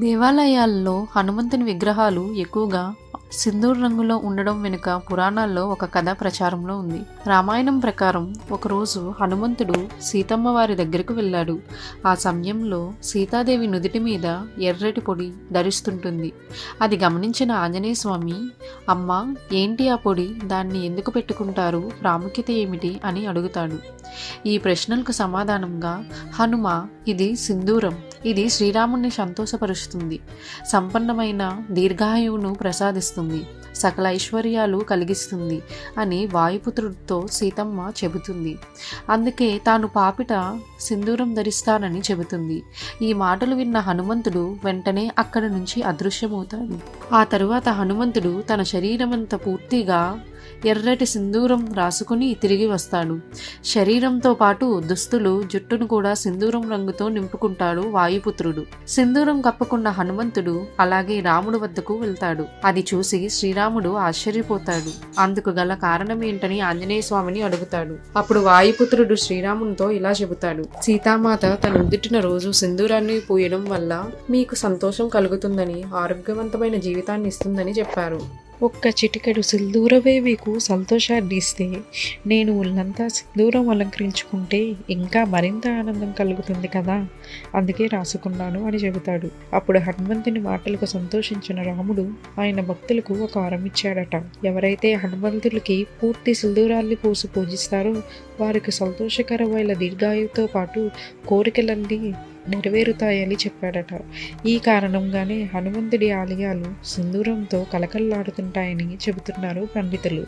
దేవాలయాల్లో హనుమంతుని విగ్రహాలు ఎక్కువగా సింధూర్ రంగులో ఉండడం వెనుక పురాణాల్లో ఒక కథ ప్రచారంలో ఉంది. రామాయణం ప్రకారం ఒకరోజు హనుమంతుడు సీతమ్మ వారి దగ్గరకు వెళ్ళాడు. ఆ సమయంలో సీతాదేవి నుదిటి మీద ఎర్రటి పొడి ధరిస్తుంటుంది. అది గమనించిన ఆంజనేయ స్వామి, అమ్మా, ఏంటి ఆ పొడి, దాన్ని ఎందుకు పెట్టుకుంటారు, ప్రాముఖ్యత ఏమిటి అని అడుగుతాడు. ఈ ప్రశ్నలకు సమాధానంగా హనుమ, ఇది సింధూరం, ఇది శ్రీరాముణ్ణి సంతోషపరుస్తుంది, సంపన్నమైన దీర్ఘాయువును ప్రసాదిస్తుంది, సకల ఐశ్వర్యాలు కలిగిస్తుంది అని వాయుపుత్రుడితో సీతమ్మ చెబుతుంది. అందుకే తాను పాపిట సింధూరం ధరిస్తానని చెబుతుంది. ఈ మాటలు విన్న హనుమంతుడు వెంటనే అక్కడి నుంచి అదృశ్యమవుతాడు. ఆ తరువాత హనుమంతుడు తన శరీరమంతా పూర్తిగా ఎర్రటి సింధూరం రాసుకుని తిరిగి వస్తాడు. శరీరంతో పాటు దుస్తులు, జుట్టును కూడా సింధూరం రంగుతో నింపుకుంటాడు వాయుపుత్రుడు. సింధూరం కప్పుకున్న హనుమంతుడు అలాగే రాముడు వద్దకు వెళ్తాడు. అది చూసి శ్రీరాముడు ఆశ్చర్యపోతాడు. అందుకు గల కారణం ఏంటని ఆంజనేయ స్వామిని అడుగుతాడు. అప్పుడు వాయుపుత్రుడు శ్రీరామునితో ఇలా చెబుతాడు. సీతామాత తన నుదుటిన రోజు సింధూరాన్ని పూయడం వల్ల మీకు సంతోషం కలుగుతుందని, ఆరోగ్యవంతమైన జీవితాన్ని ఇస్తుందని చెప్పారు. ఒక్క చిటికెడు సింధూరమే మీకు సంతోషాన్ని ఇస్తే, నేను ఒళ్ళంతా సింధూరం అలంకరించుకుంటే ఇంకా మరింత ఆనందం కలుగుతుంది కదా, అందుకే రాసుకున్నాను అని చెబుతాడు. అప్పుడు హనుమంతుని మాటలకు సంతోషించిన రాముడు ఆయన భక్తులకు ఒక వరం ఇచ్చాడట. ఎవరైతే హనుమంతుడికి పూర్తి సింధూరాన్ని పూసి పూజిస్తారో వారికి సంతోషకరమైన దీర్ఘాయువుతో పాటు కోరికలన్నీ నెరవేరుతాయని చెప్పాడట. ఈ కారణంగానే హనుమంతుడి ఆలయాలు సింధూరంతో కలకల్లాడుతుంటాయని చెబుతున్నారు పండితులు.